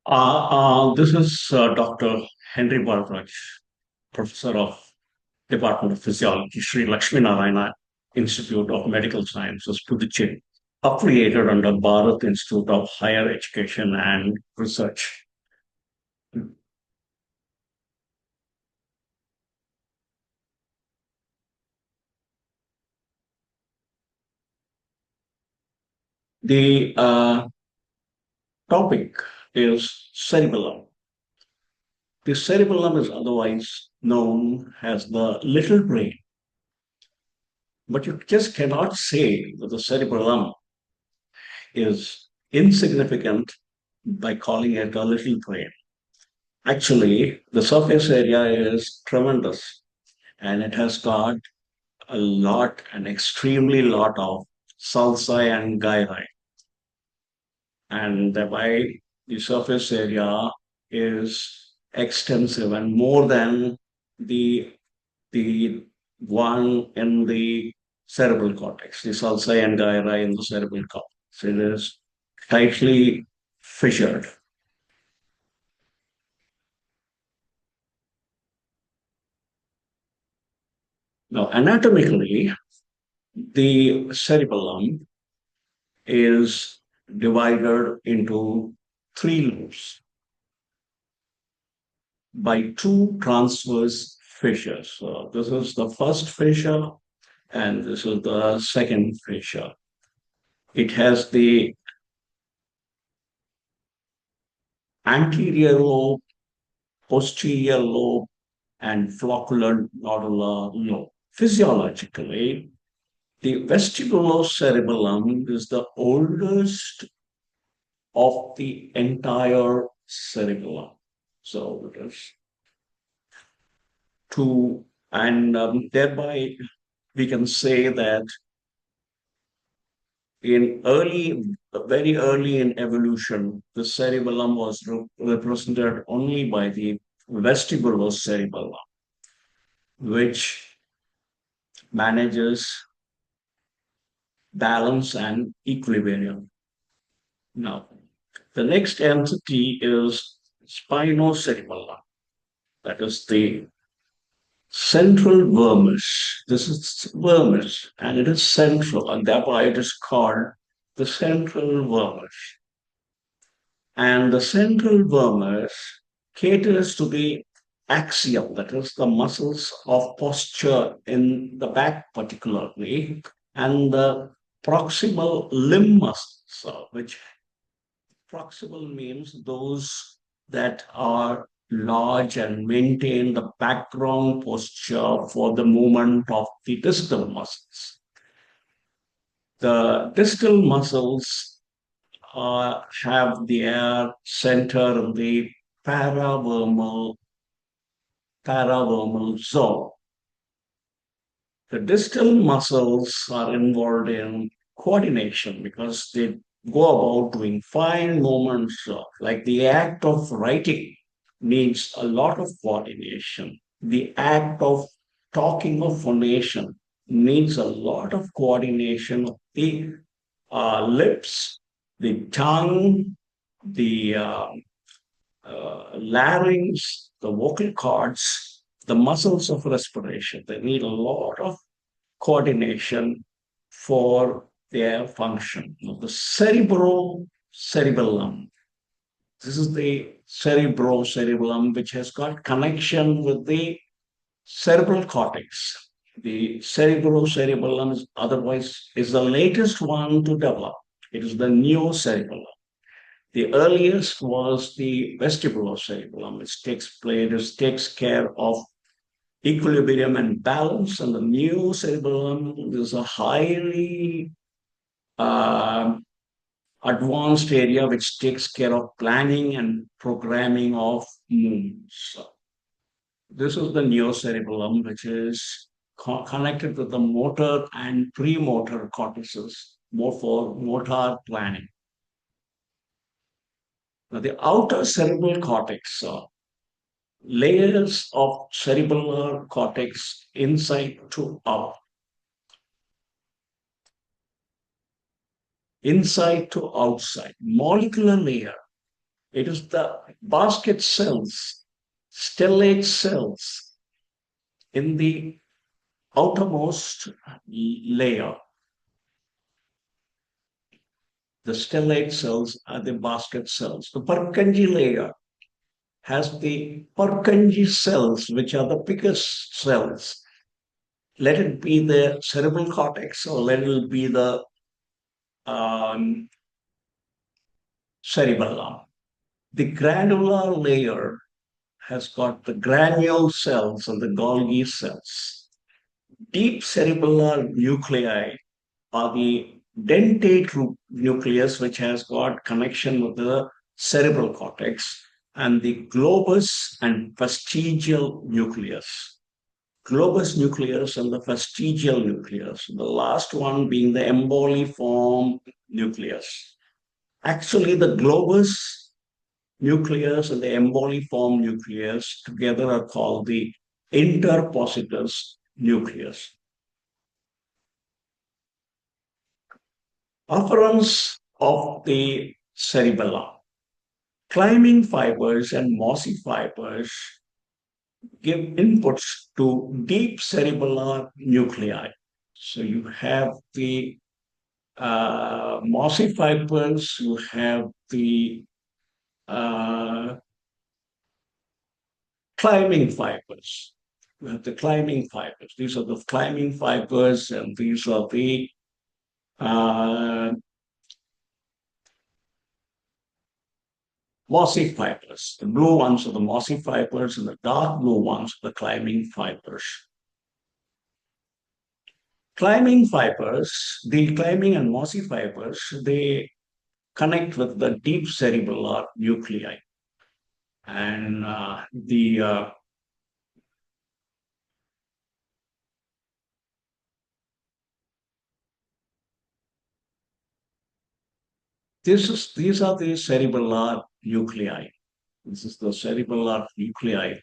This is Dr. Henri Balraj, Professor of Department of Physiology, Sri Lakshmi Narayana Institute of Medical Sciences, Puducherry, affiliated under Bharat Institute of Higher Education and Research. The topic is cerebellum. The cerebellum is otherwise known as the little brain, but you just cannot say that the cerebellum is insignificant by calling it a little brain. Actually, the surface area is tremendous and it has got a lot, an extremely lot of sulci and gyri. And thereby, the surface area is extensive and more than the, the one in the cerebral cortex, the sulci and gyri in the cerebral cortex. It is tightly fissured. Now, anatomically, the cerebellum is divided into three lobes by two transverse fissures. So this is the first fissure and this is the second fissure. It has the anterior lobe, posterior lobe, and floccular nodular lobe. Physiologically, the vestibulocerebellum is the oldest of the entire cerebellum. So it is two, and thereby we can say that in very early in evolution, the cerebellum was represented only by the vestibulocerebellum, which manages balance and equilibrium. Now, the next entity is spinocerebellum, that is the central vermis. This is vermis, and it is central, and thereby it is called the central vermis. And the central vermis caters to the axial, that is the muscles of posture in the back particularly, and the proximal limb muscles, which proximal means those that are large and maintain the background posture for the movement of the distal muscles. The distal muscles have their center in the paravermal zone. The distal muscles are involved in coordination because they go about doing fine movements, like the act of writing needs a lot of coordination. The act of talking of phonation needs a lot of coordination of the lips, the tongue, the larynx, the vocal cords, the muscles of respiration. They need a lot of coordination for their function. Now, the cerebellum. This is the cerebellum, which has got connection with the cerebral cortex. The cerebellum is otherwise is the latest one to develop. It is the new cerebellum. The earliest was the vestibulocerebellum, which takes care of equilibrium and balance, and the new cerebellum is a highly uh, advanced area which takes care of planning and programming of movements. This is the neocerebellum, which is connected with the motor and premotor cortices, more for motor planning. Now, the outer cerebral cortex, layers of cerebellar cortex inside to out, inside to outside, molecular layer. It is the basket cells, stellate cells in the outermost layer. The stellate cells are the basket cells. The Purkinje layer has the Purkinje cells, which are the biggest cells. Let it be the cerebral cortex or let it be the um, cerebellum. The granular layer has got the granule cells and the Golgi cells. Deep cerebellar nuclei are the dentate nucleus, which has got connection with the cerebral cortex, and the globus and vestigial nucleus. Globus nucleus and the vestigial nucleus. The last one being the emboliform nucleus. Actually, the globus nucleus and the emboliform nucleus together are called the interpositus nucleus. Afferents of the cerebellum. Climbing fibers and mossy fibers give inputs to deep cerebellar nuclei. So you have the mossy fibers, you have the uh, climbing fibers. You have the climbing fibers. These are the climbing fibers, and these are the uh, mossy fibers. The blue ones are the mossy fibers, and the dark blue ones are the climbing fibers. Climbing fibers, the climbing and mossy fibers, they connect with the deep cerebellar nuclei. And these are the cerebellar nuclei. This is the cerebellar nuclei,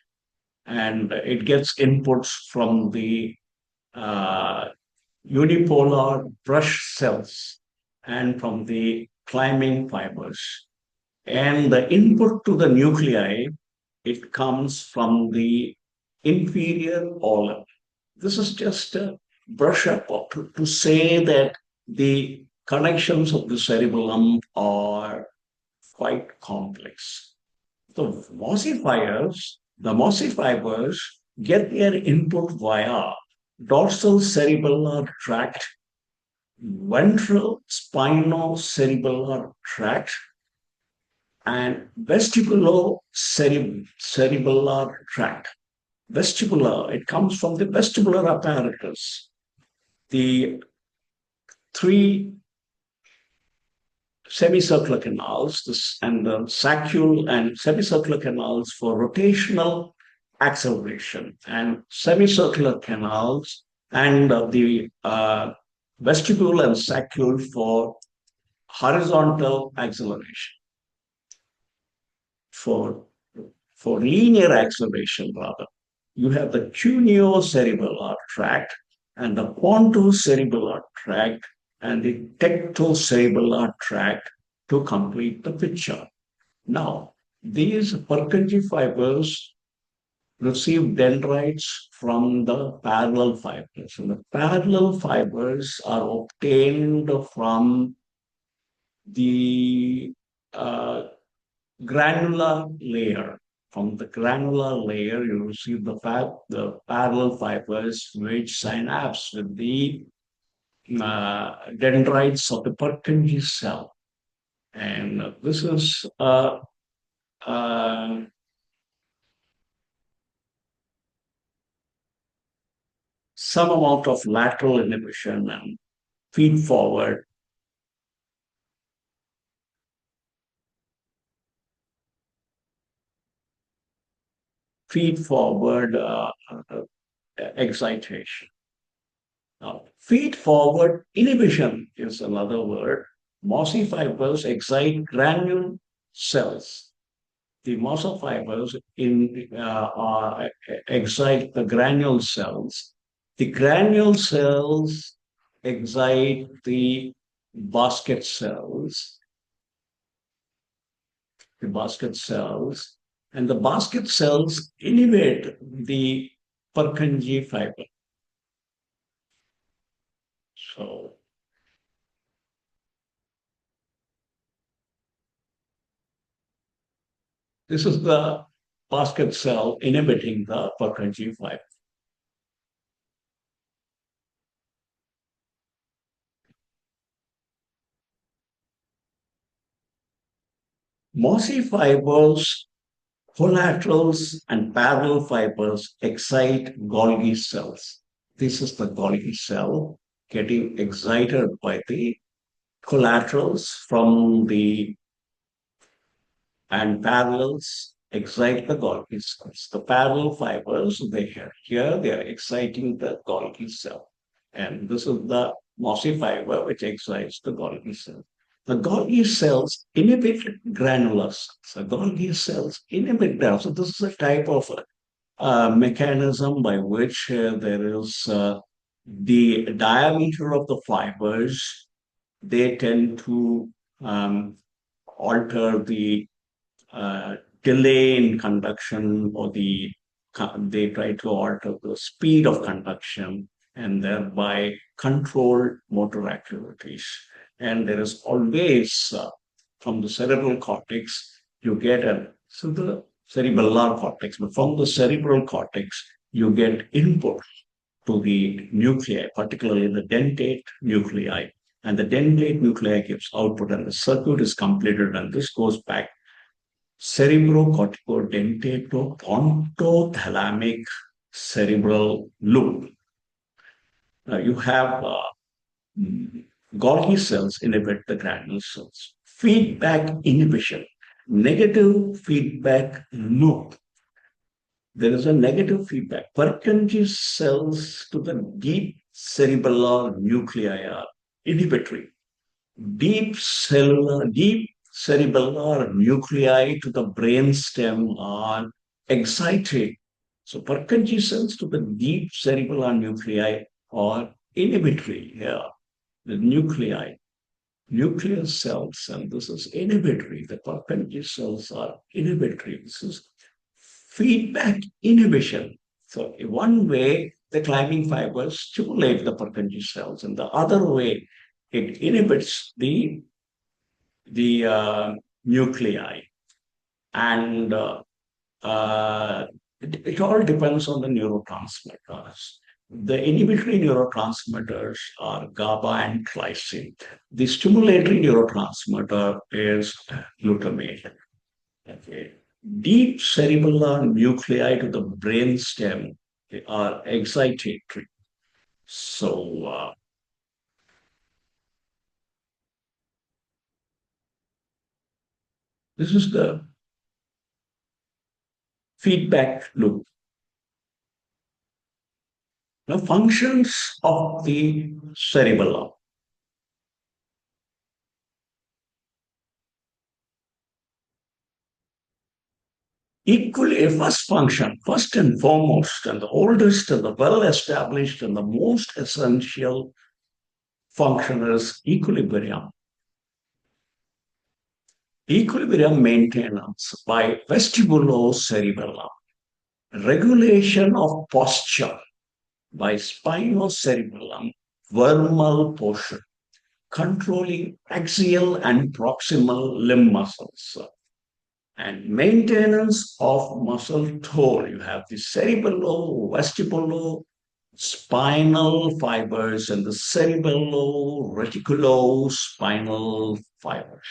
and it gets inputs from the uh, unipolar brush cells and from the climbing fibers. And the input to the nuclei, it comes from the inferior olum. This is just a brush up to say that the connections of the cerebellum are quite complex. The mossy fibers get their input via dorsal cerebellar tract, ventral spinocerebellar tract, and vestibulo-cerebellar tract. Vestibular, it comes from the vestibular apparatus. The three semicircular canals and the saccule and semicircular canals for rotational acceleration, and semicircular canals and the vestibule and saccule for horizontal acceleration, for linear acceleration rather. You have the cuneo-cerebellar tract and the pontocerebellar tract and the tectocerebellar tract to complete the picture. Now, these Purkinje fibers receive dendrites from the parallel fibers. And the parallel fibers are obtained from the granular layer. From the granular layer, you receive the parallel fibers which synapse with the dendrites of the Purkinje cell. And this is uh, some amount of lateral inhibition and feed forward. Feed forward excitation. Now, feed forward inhibition is another word. Mossy fibers excite granule cells. The mossy fibers excite the granule cells. The granule cells excite the basket cells. the basket cells, and the basket cells innervate the Purkinje fiber. So this is the basket cell inhibiting the Purkinje fiber. Mossy fibers, collaterals, and parallel fibers excite Golgi cells. This is the Golgi cell getting excited by the collaterals from the and parallels excite the Golgi cells. The parallel fibers, they are exciting the Golgi cell. And this is the mossy fiber which excites the Golgi cell. The Golgi cells inhibit granular cells. The Golgi cells inhibit granular. So this is a type of mechanism by which there is the diameter of the fibers. They tend to alter the uh, delay in conduction or they try to alter the speed of conduction and thereby control motor activities. And there is always from the cerebral cortex you get a so the cerebellar cortex, but from the cerebral cortex you get input to the nuclei, particularly the dentate nuclei. And the dentate nuclei gives output, and the circuit is completed. And this goes back cerebrocorticodentate-pontothalamic cerebral loop. Now you have Golgi cells inhibit the granule cells. Feedback inhibition, negative feedback loop. There is a negative feedback. Purkinje cells to the deep cerebellar nuclei are inhibitory. Deep cerebellar nuclei to the brainstem are excited. So Purkinje cells to the deep cerebellar nuclei are inhibitory here. The nuclear cells, and this is inhibitory. The Purkinje cells are inhibitory. This is feedback inhibition. So in one way, the climbing fibers stimulate the Purkinje cells, and the other way, it inhibits the nuclei. And it all depends on the neurotransmitters. The inhibitory neurotransmitters are GABA and glycine. The stimulatory neurotransmitter is glutamate. Okay. Deep cerebellar nuclei to the brainstem are excitatory. So this is the feedback loop. Now, functions of the cerebellum. Equally, a first function, first and foremost, and the oldest and the well established and the most essential function is equilibrium. Equilibrium maintenance by vestibulocerebellum. Regulation of posture by spinocerebellum, vermal portion, controlling axial and proximal limb muscles, and maintenance of muscle tone. You have the cerebello, vestibulo, spinal fibers, and the cerebello, reticulo, spinal fibers.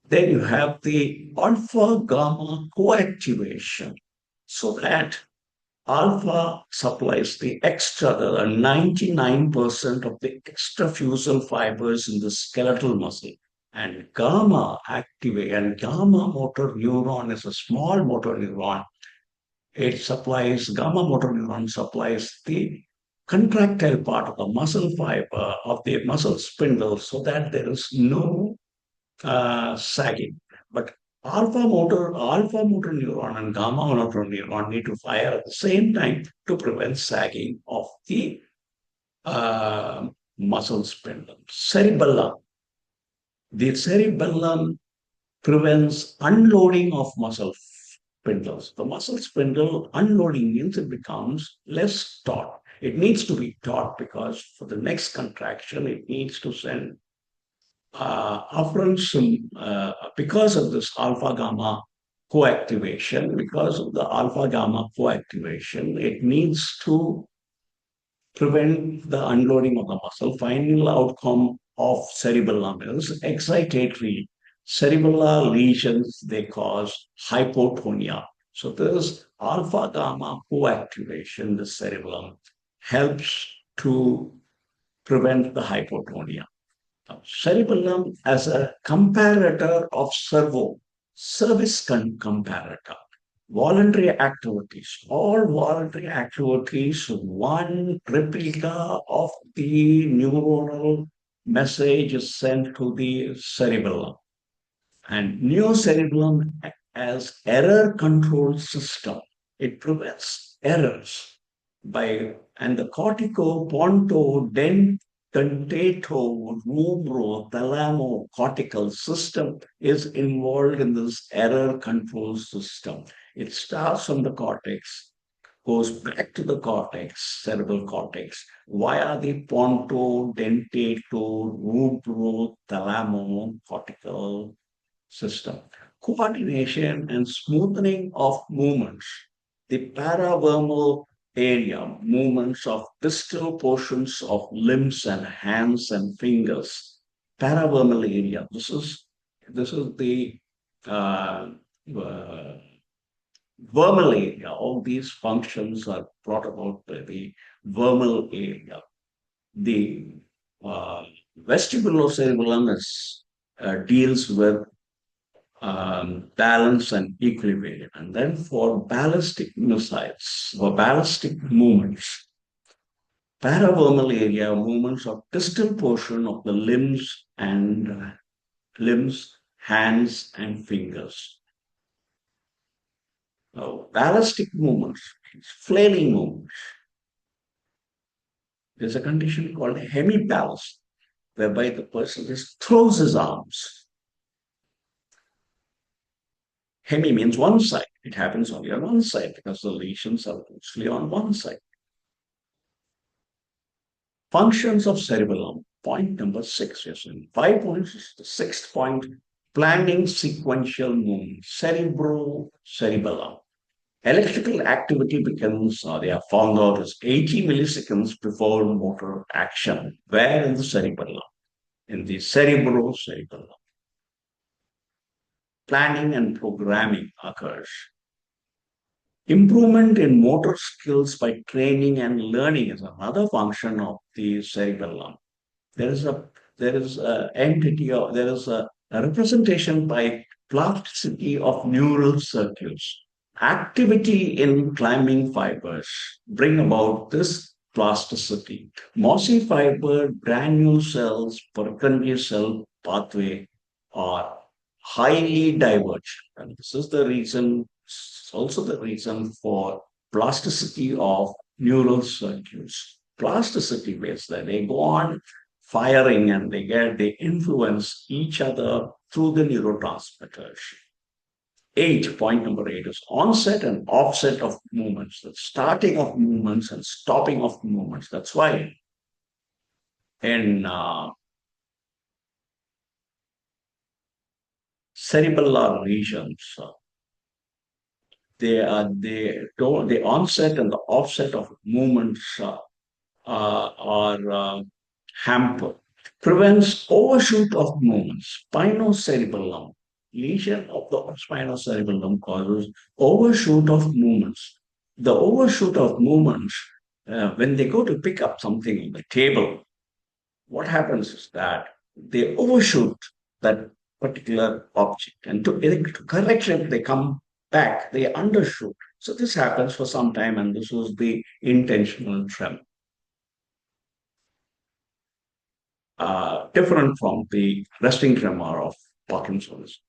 Then you have the alpha gamma coactivation, so that alpha supplies the extra, the 99% of the extrafusal fibers in the skeletal muscle. And gamma activate, and gamma motor neuron is a small motor neuron. It supplies, gamma motor neuron supplies the contractile part of the muscle fiber of the muscle spindle so that there is no sagging. But alpha motor neuron and gamma motor neuron need to fire at the same time to prevent sagging of the muscle spindle. Cerebellum. The cerebellum prevents unloading of muscle spindles. The muscle spindle unloading means it becomes less taut. It needs to be taut because for the next contraction, it needs to send afferents because of this alpha gamma coactivation, because of the alpha gamma coactivation, it needs to prevent the unloading of the muscle. Final outcome of cerebellum is excitatory. Cerebellar lesions, they cause hypotonia. So there's alpha gamma coactivation, the cerebellum helps to prevent the hypotonia. Cerebellum as a comparator of servo, comparator. Voluntary activities, all voluntary activities, one replica of the neuronal message is sent to the cerebellum. And neocerebellum as error control system. It prevents errors by and the cortico-ponto-dentato rubro-thalamo-cortical system is involved in this error control system. It starts from the cortex, goes back to the cortex, cerebral cortex, via the ponto-dentato-rubro-thalamo-cortical system. Coordination and smoothing of movements. The paravermal area, movements of distal portions of limbs and hands and fingers. Paravermal area. This is the uh, uh, vermal area. All these functions are brought about by the vermal area. The vestibulocerebellum deals with balance and equilibrium. And then for ballistic missiles, for ballistic movements, paravermal area movements of distal portion of the limbs, hands, and fingers. Now, ballistic movements, flailing movements. There's a condition called hemipallas, whereby the person just throws his arms. Hemi means one side. It happens only on one side because the lesions are mostly on one side. Functions of cerebellum. Point number 6. Yes, in 5 points. The sixth point, planning sequential movement. Cerebellum. Electrical activity begins, they are found out as 80 milliseconds before motor action. Where in the cerebellum? In the cerebellum. Planning and programming occurs. Improvement in motor skills by training and learning is another function of the cerebellum. There is a entity or there is a representation by plasticity of neural circuits. Activity in climbing fibers bring about this plasticity. Mossy fiber, granule cells, Purkinje cell pathway are highly divergent. And this is the reason, also the reason for plasticity of neural circuits. Plasticity means that they go on firing and they influence each other through the neurotransmitters. Point number 8 is onset and offset of movements, the starting of movements and stopping of movements. That's why in cerebellar regions, the onset and the offset of movements are hampered. Prevents overshoot of movements. Spinocerebellum. Lesion of the spinocerebellum causes overshoot of movements. The overshoot of movements, when they go to pick up something on the table, what happens is that they overshoot that particular object. And to correct it, they come back, they undershoot. So this happens for some time, and this was the intentional tremor. Different from the resting tremor of Parkinson's.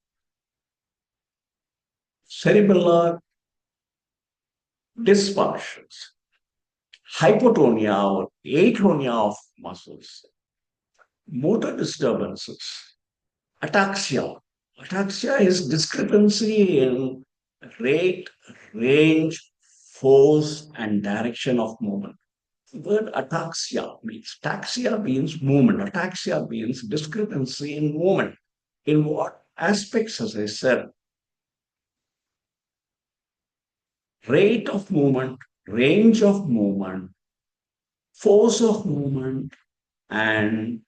Cerebellar dysfunctions, hypotonia or atonia of muscles, motor disturbances, ataxia, Ataxia is discrepancy in rate, range, force, and direction of movement. The word taxia means movement. Ataxia means discrepancy in movement. In what aspects, as I said, rate of movement, range of movement, force of movement, and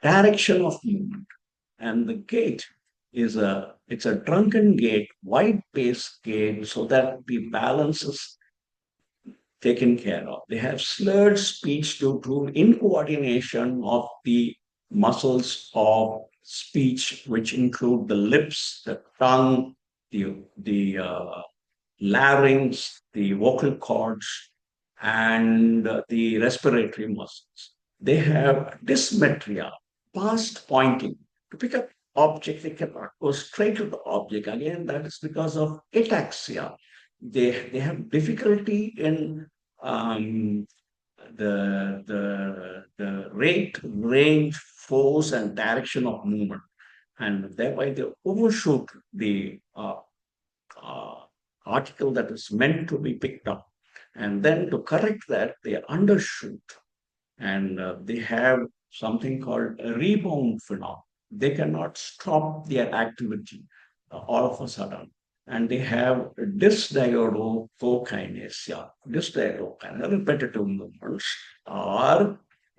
direction of movement. And the gait it's a drunken gait, wide pace gait, so that the balance is taken care of. They have slurred speech due to incoordination of the muscles of speech, which include the lips, the tongue, the larynx, the vocal cords, and the respiratory muscles. They have dysmetria, past pointing. To pick up object, they cannot go straight to the object. Again, that is because of ataxia. They have difficulty in um, the rate, range, force, and direction of movement, and thereby they overshoot the uh, article that is meant to be picked up. And then to correct that, they undershoot and they have something called a rebound phenomenon. They cannot stop their activity all of a sudden. And they have dysdiadochokinesia. Dysdiadochokinesia, repetitive movements are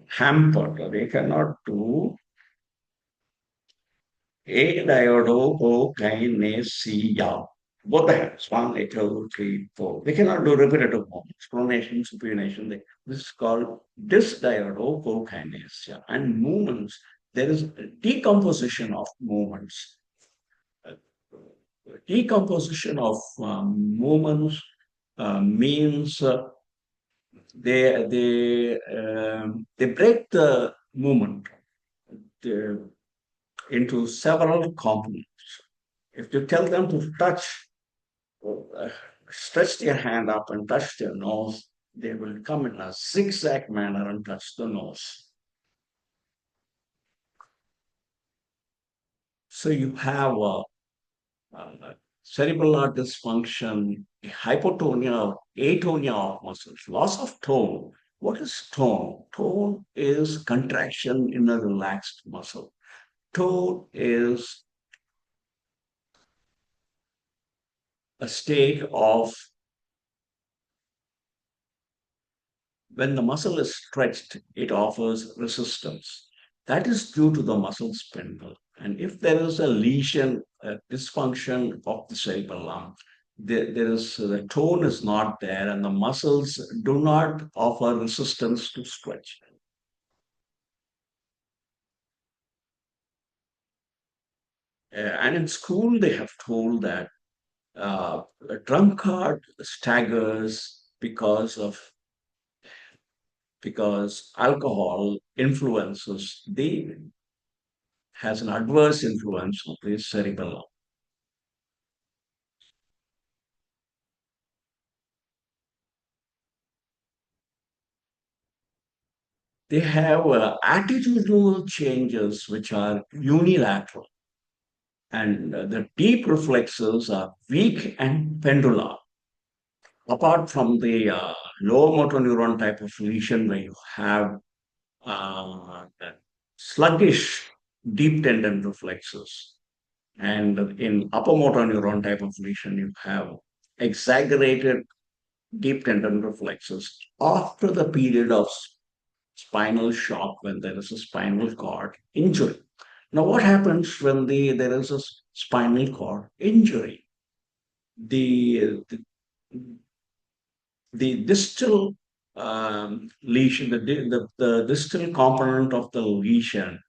hampered. They cannot do adiodocokinesia. Both the hands, one, two, three, four. They cannot do repetitive movements, pronation, supination. This is called dysdiadochokinesia. And movements, there is decomposition of movements. Uh, Decomposition of movements means they break the movement uh, into several components. If you tell them to touch, uh, stretch their hand up and touch their nose, they will come in a zigzag manner and touch the nose. So you have cerebellar dysfunction, hypotonia, atonia of muscles, loss of tone. What is tone? Tone is contraction in a relaxed muscle. Tone is a state of when the muscle is stretched, it offers resistance. That is due to the muscle spindle. And if there is a lesion, a dysfunction of the cerebellum, there is the tone is not there, and the muscles do not offer resistance to stretch. And in school, they have told that a drunkard staggers because alcohol influences the has an adverse influence on the cerebellum. They have attitudinal changes which are unilateral, and the deep reflexes are weak and pendular. Apart from the lower motor neuron type of lesion, where you have the sluggish deep tendon reflexes, and in upper motor neuron type of lesion, you have exaggerated deep tendon reflexes after the period of spinal shock when there is a spinal cord injury. Now, what happens when there is a spinal cord injury? The the distal lesion, the distal component of the lesion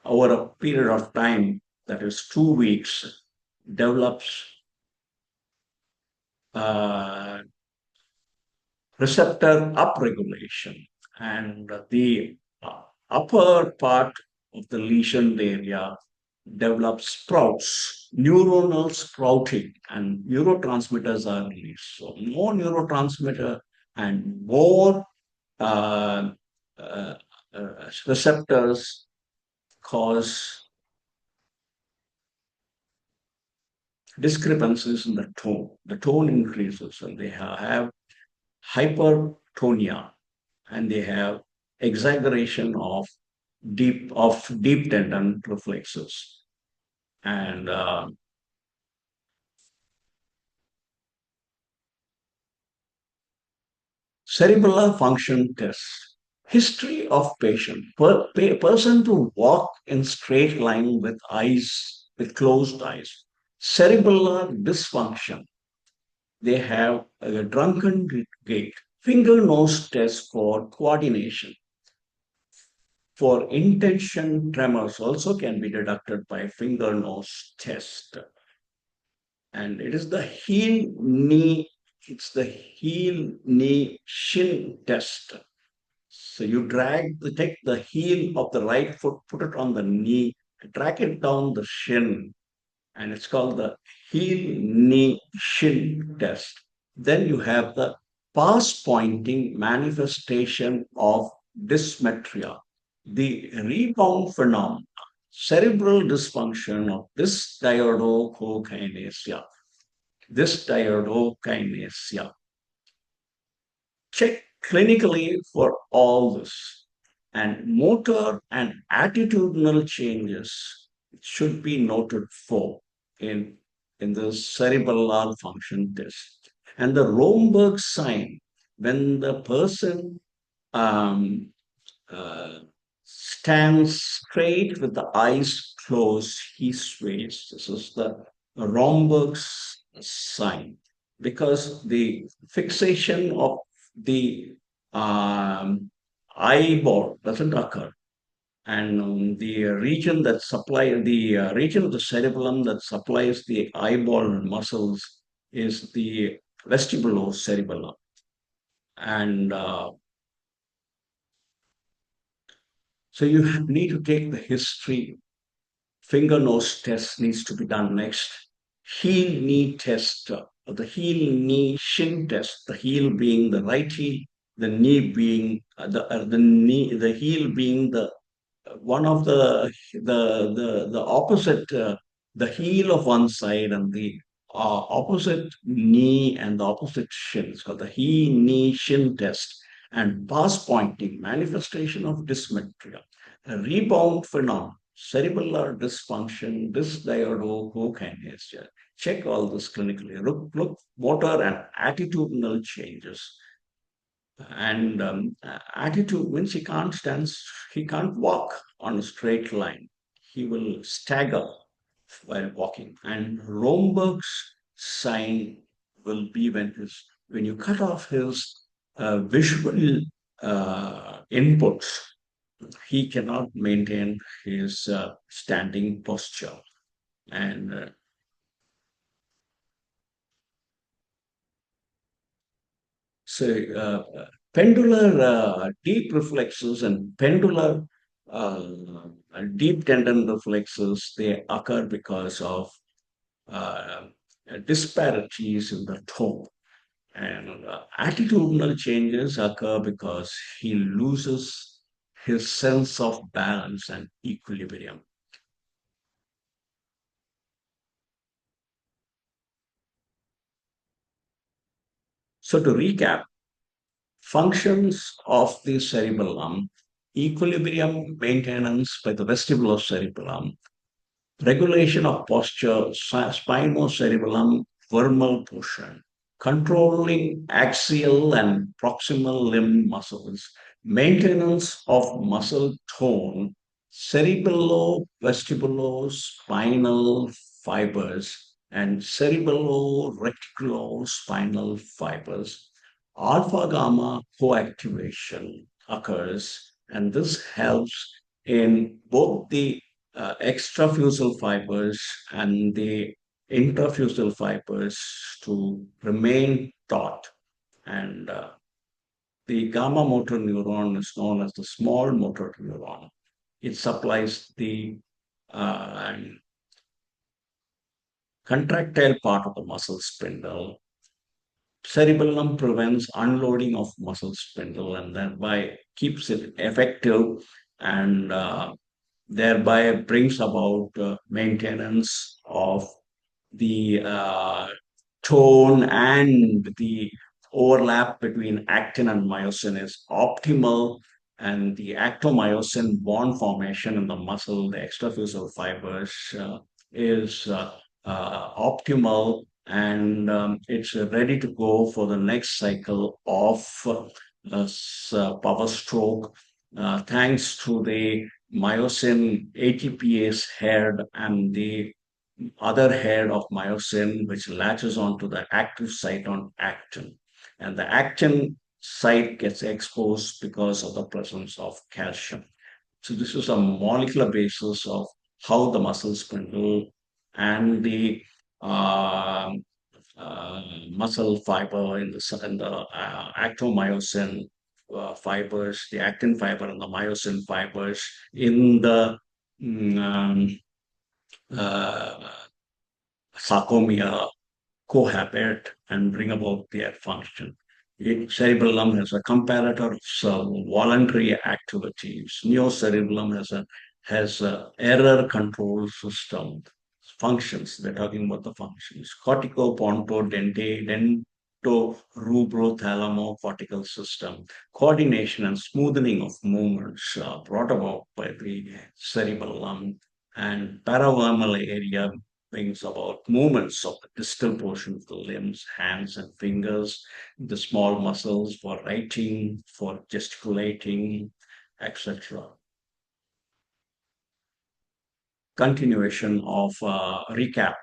over a period of time that is 2 weeks develops uh, receptor upregulation, and the upper part of the lesion area develops sprouts, neuronal sprouting, and neurotransmitters are released. So more neurotransmitter and more uh, receptors cause discrepancies in the tone. The tone increases, and they have hypertonia, and they have exaggeration of deep tendon reflexes. And cerebellar function test. History of patient. Person to walk in straight line with closed eyes. Cerebellar dysfunction. They have a drunken gait. Finger nose test for coordination. For intention tremors also can be deducted by finger nose test. And it is the heel knee shin test. So you take the heel of the right foot, put it on the knee, drag it down the shin, and it's called the heel knee shin test. Then you have the pass pointing manifestation of dysmetria, the rebound phenomenon, cerebral dysfunction of dysdiadochokinesia. Check clinically for all this. And motor and attitudinal changes should be noted for in, in the cerebellar function test. And the Romberg sign, when the person um, uh, stands straight with the eyes closed, he sways. This is the Romberg's sign because the fixation of the um, eyeball doesn't occur. And the region that supply the region of the cerebellum that supplies the eyeball muscles is the vestibulocerebellum. And so you need to take the history. Finger nose test needs to be done next. Heel knee test, the heel knee shin test, the heel being the right heel, the knee being the heel being the one of the opposite, the heel of one side and the opposite knee and the opposite shin. So the heel knee shin test and pass pointing manifestation of dysmetria, a rebound phenomenon, cerebellar dysfunction, dysdiadochokinesia. Check all this clinically. Look motor and attitudinal changes. And attitude means he can't walk on a straight line. He will stagger while walking. And Romberg's sign will be when you cut off his visual inputs, he cannot maintain his standing posture. And so pendular deep reflexes and pendular uh, deep tendon reflexes, they occur because of uh, disparities in the tone. And attitudinal changes occur because he loses his sense of balance and equilibrium. So to recap, functions of the cerebellum, equilibrium maintenance by the vestibulocerebellum, regulation of posture, spinocerebellum, vermal portion, controlling axial and proximal limb muscles, maintenance of muscle tone, cerebello-vestibulospinal fibers, and cerebello-reticulospinal fibers. Alpha gamma coactivation occurs, and this helps in both the extrafusal fibers and the intrafusal fibers to remain taut. And the gamma motor neuron is known as the small motor neuron. It supplies the uh, contractile part of the muscle spindle. Cerebellum prevents unloading of muscle spindle and thereby keeps it effective and thereby brings about maintenance of the tone and the overlap between actin and myosin is optimal, and the actomyosin bond formation in the muscle, the extrafusal fibers, is optimal, and it's ready to go for the next cycle of power stroke, thanks to the myosin ATPase head and the other head of myosin, which latches onto the active site on actin. And the actin site gets exposed because of the presence of calcium. So, this is a molecular basis of how the muscle spindle and the uh, muscle fiber in the actomyosin fibers, the actin fiber and the myosin fibers in the mm, uh, sarcomere cohabit and bring about their function. Cerebellum has a comparator of voluntary activities. Neocerebellum has a error control system functions. We're talking about the functions. Dento-rubro-thalamo-cortical system, coordination and smoothing of movements brought about by the cerebellum, and paravermal area brings about movements of the distal portion of the limbs, hands and fingers, the small muscles for writing, for gesticulating, etc. Continuation of recap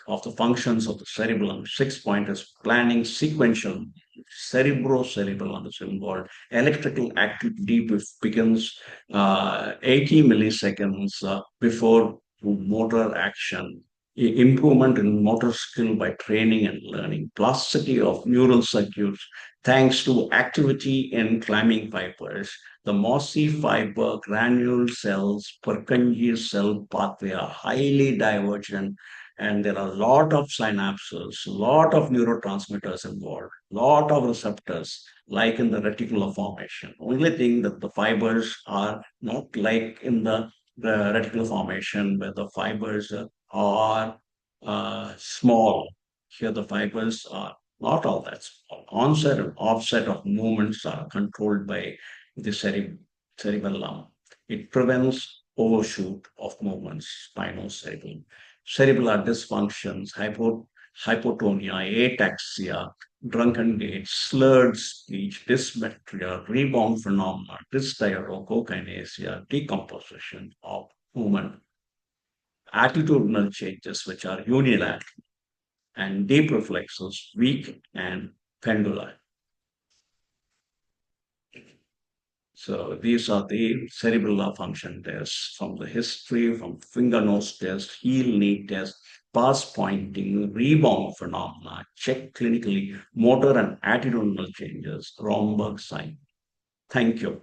of the functions of the cerebellum. 6 point is planning sequential. Cerebrocerebellum is involved. Electrical activity begins 80 milliseconds before motor action. Improvement in motor skill by training and learning. Plasticity of neural circuits thanks to activity in climbing fibers. The mossy fiber granule cells, Purkinje cell pathway are highly divergent, and there are a lot of synapses, a lot of neurotransmitters involved, lot of receptors, like in the reticular formation. Only thing that the fibers are not like in the reticular formation, where the fibers are small. Here, the fibers are not all that small. Onset and offset of movements are controlled by the cerebellum. It prevents overshoot of movements, spinocerebellum. Cerebellar dysfunctions, hypotonia, ataxia, drunken gait, slurred speech, dysmetria, rebound phenomena, dysdiadochokinesia, decomposition of movement, attitudinal changes which are unilateral, and deep reflexes, weak and pendular. So these are the cerebellar function tests from the history, from finger nose test, heel knee test, pass pointing, rebound phenomena, check clinically motor and attitudinal changes, Romberg sign. Thank you.